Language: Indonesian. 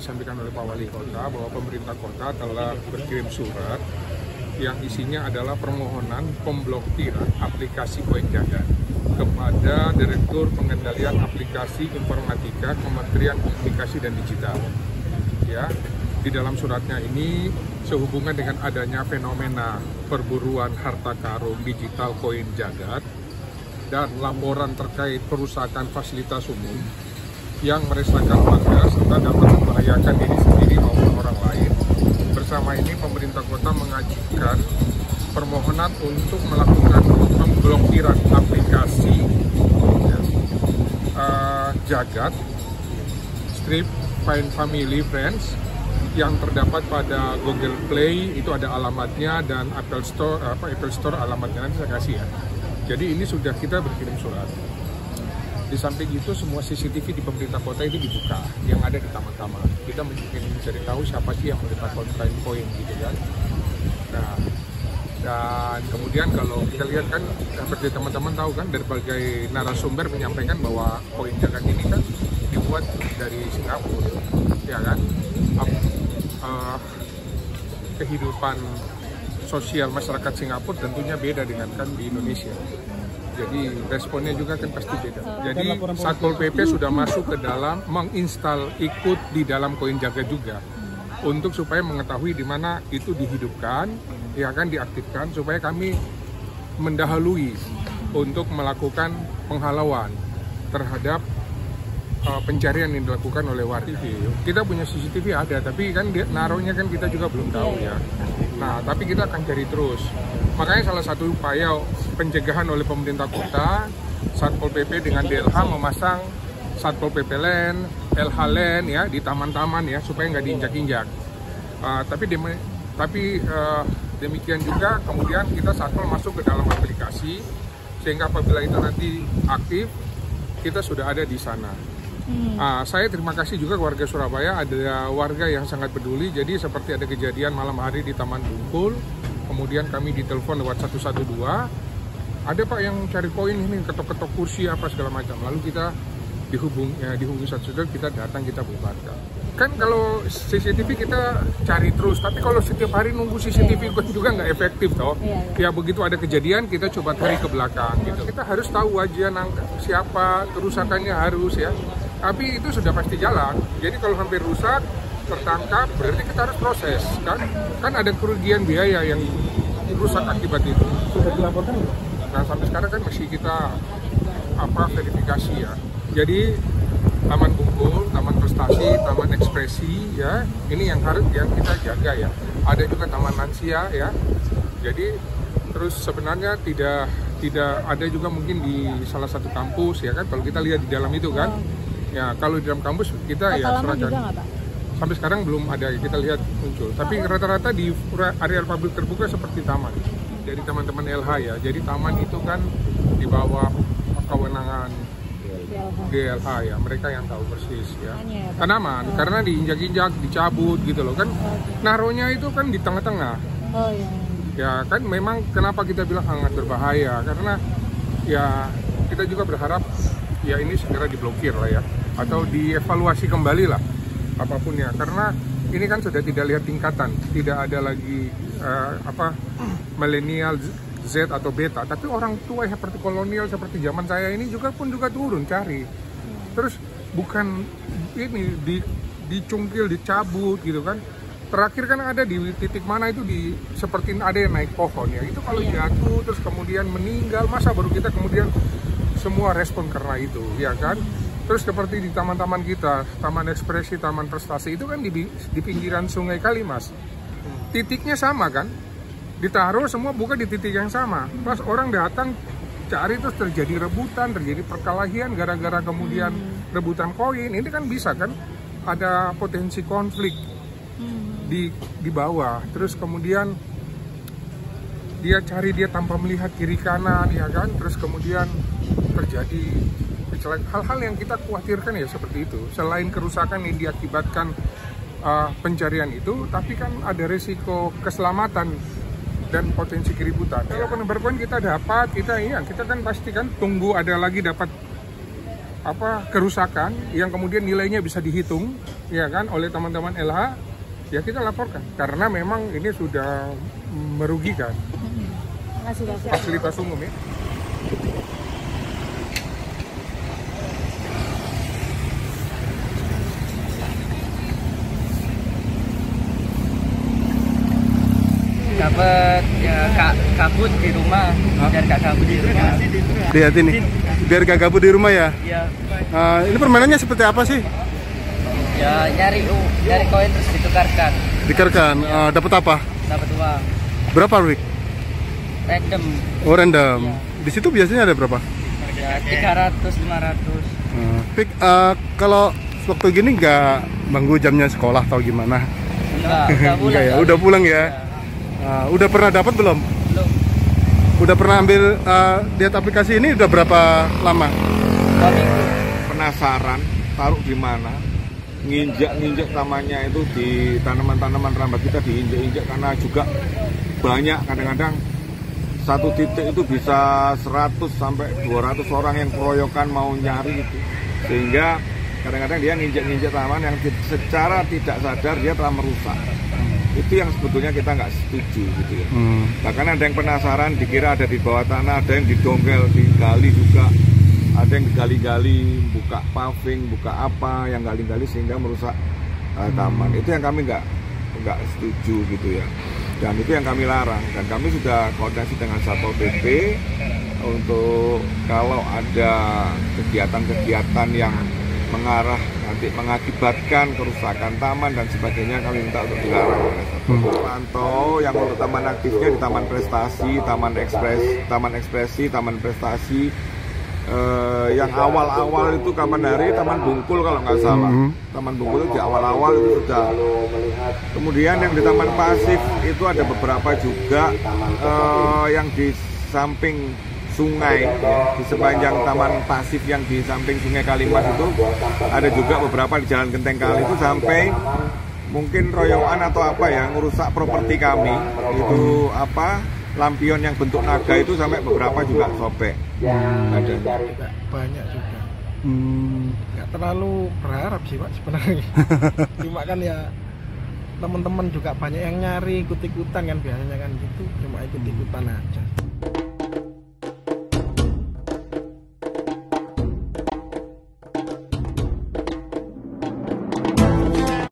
disampaikan oleh Pak Wali Kota bahwa pemerintah kota telah berkirim surat yang isinya adalah permohonan pemblokiran aplikasi Koin Jagat kepada Direktur Pengendalian Aplikasi Informatika Kementerian Komunikasi dan Digital. Ya, di dalam suratnya ini sehubungan dengan adanya fenomena perburuan harta karun digital Koin Jagat dan laporan terkait perusakan fasilitas umum yang meresahkan warga serta dapat membahayakan diri sendiri maupun orang lain. Bersama ini pemerintah kota mengajukan permohonan untuk melakukan pemblokiran aplikasi Jagat, Strip, Find Family, Friends yang terdapat pada Google Play, itu ada alamatnya, dan Apple Store alamatnya nanti saya kasih ya. Jadi ini sudah kita berkirim surat. Di samping itu semua CCTV di pemerintah kota itu dibuka yang ada di taman-taman. Kita mencari tahu siapa sih yang meletakkan koin gitu kan. Nah, dan kemudian kalau kita lihat kan seperti teman-teman tahu kan, dari berbagai narasumber menyampaikan bahwa Koin Jagat ini kan dibuat dari Singapura, ya kan. Kehidupan sosial masyarakat Singapura tentunya beda dengan kan di Indonesia. Jadi responnya juga kan pasti beda. Jadi Satpol PP sudah masuk ke dalam, menginstal ikut di dalam Koin Jagat juga untuk supaya mengetahui di mana itu dihidupkan, ya kan, diaktifkan supaya kami mendahului untuk melakukan penghalauan terhadap pencarian yang dilakukan oleh warga. Kita punya CCTV ada, tapi kan naruhnya kan kita juga belum tahu ya. Nah, tapi kita akan cari terus. Makanya salah satu upaya pencegahan oleh pemerintah kota, Satpol PP dengan DLH memasang Satpol PP Land, LH Land ya di taman-taman ya supaya nggak diinjak-injak. Tapi demikian juga kemudian kita Satpol masuk ke dalam aplikasi sehingga apabila itu nanti aktif kita sudah ada di sana. Saya terima kasih juga ke warga Surabaya, ada warga yang sangat peduli. Jadi seperti ada kejadian malam hari di Taman Bungkul, kemudian kami ditelepon lewat 112, ada Pak yang cari koin ini, ketok-ketok kursi apa segala macam. Lalu kita dihubungi 112, kita datang, kita bubarkan. Kan kalau CCTV kita cari terus, tapi kalau setiap hari nunggu CCTV juga nggak efektif toh. Ya begitu ada kejadian kita coba tarik ke belakang gitu. Kita harus tahu aja siapa, kerusakannya harus ya. Tapi itu sudah pasti jalan. Jadi kalau hampir rusak, tertangkap, berarti kita harus proses kan. Kan ada kerugian biaya yang rusak akibat itu. Sudah dilaporkan? Nah sampai sekarang kan masih kita verifikasi ya. Jadi Taman Bungkul, Taman Prestasi, Taman Ekspresi ya, ini yang kita jaga ya. Ada juga Taman Lansia ya. Jadi terus sebenarnya tidak ada juga mungkin di salah satu kampus ya kan. Kalau kita lihat di dalam itu kan, ya kalau di dalam kampus kita ya serahkan. Sampai sekarang belum ada kita lihat muncul. Tapi rata-rata di area publik terbuka seperti taman. Jadi teman-teman LH ya. Jadi taman itu kan di bawah kewenangan DLH ya, mereka yang tahu persis ya. Tanaman karena diinjak-injak, dicabut gitu loh kan. Naruhnya itu kan di tengah-tengah. Ya kan memang kenapa kita bilang sangat berbahaya, karena ya kita juga berharap ya ini segera diblokir lah ya, atau dievaluasi kembali lah apapun ya, karena ini kan sudah tidak lihat tingkatan, tidak ada lagi milenial, Z atau beta, tapi orang tua seperti kolonial seperti zaman saya ini juga turun cari. Terus bukan ini dicungkil, dicabut gitu kan. Terakhir kan ada di titik mana itu seperti ada yang naik pohon ya. Itu kalau jatuh terus kemudian meninggal, masa baru kita kemudian semua respon karena itu ya kan. Terus seperti di taman-taman kita, Taman Ekspresi, Taman Prestasi itu kan di pinggiran Sungai Kalimas. Titiknya sama kan? Ditaruh semua bukan di titik yang sama. Pas orang datang cari terus terjadi rebutan, terjadi perkelahian gara-gara kemudian rebutan koin. Ini kan bisa kan ada potensi konflik di bawah. Terus kemudian dia cari tanpa melihat kiri kanan ya kan. Terus kemudian terjadi hal-hal yang kita khawatirkan ya seperti itu. Selain kerusakan yang diakibatkan pencarian itu, tapi kan ada risiko keselamatan dan potensi keributan. Kalau penebar koin kita dapat, kita kan pasti kan tunggu ada lagi dapat kerusakan yang kemudian nilainya bisa dihitung ya kan, oleh teman-teman LH, ya kita laporkan karena memang ini sudah merugikan fasilitas umum ya. Dapat ya, kabut di rumah, biar gak kabut di rumah. Lihat ini, biar gak kabut di rumah ya. Iya. Ini permainannya seperti apa sih? Ya nyari koin terus ditukarkan. Dikerkan, dapat apa? Dapat uang. Berapa, Rick? Random. Oh, random. Iya. Di situ biasanya ada berapa? Ya 300, 500. Rick, kalau waktu gini nggak ganggu jamnya sekolah atau gimana? Enggak, udah pulang. Enggak ya, udah pulang ya. Udah pernah dapat belum? Belum. Udah pernah ambil lihat aplikasi ini udah berapa lama? 2 minggu. Penasaran taruh di mana, nginjak tamannya itu di tanaman-tanaman rambat kita diinjak-injak karena juga banyak, kadang-kadang satu titik itu bisa 100 sampai 200 orang yang keroyokan mau nyari itu, sehingga kadang-kadang dia nginjak taman yang secara tidak sadar dia telah merusak. Itu yang sebetulnya kita nggak setuju gitu ya. Bahkan ada yang penasaran dikira ada di bawah tanah, ada yang didongkel, digali juga, ada yang digali-gali, buka paving, buka apa yang gali-gali sehingga merusak taman. Itu yang kami nggak setuju gitu ya. Dan itu yang kami larang, dan kami sudah koordinasi dengan Satpol PP untuk kalau ada kegiatan-kegiatan yang mengarah nanti mengakibatkan kerusakan taman dan sebagainya, kami minta untuk dilarang oleh Satpol. Pantau yang untuk taman aktifnya di Taman Prestasi, Taman Ekspresi, Taman Prestasi. Yang awal-awal itu kapan hari Taman Bungkul kalau nggak salah. Taman Bungkul itu di awal-awal itu sudah. Kemudian yang di Taman Pasif itu ada beberapa juga yang di samping sungai ya, di sepanjang Taman Pasif yang di samping Sungai Kalimas itu ada juga beberapa di Jalan Genteng Kali itu sampai mungkin royoan atau apa ya ngerusak properti kami itu apa lampion yang bentuk naga itu sampai beberapa juga sobek. Ada banyak juga. Nggak terlalu berharap sih Pak sebenarnya. Cuma kan ya teman-teman juga banyak yang nyari ikut-ikutan kan biasanya kan gitu, cuma ikut-ikutan aja.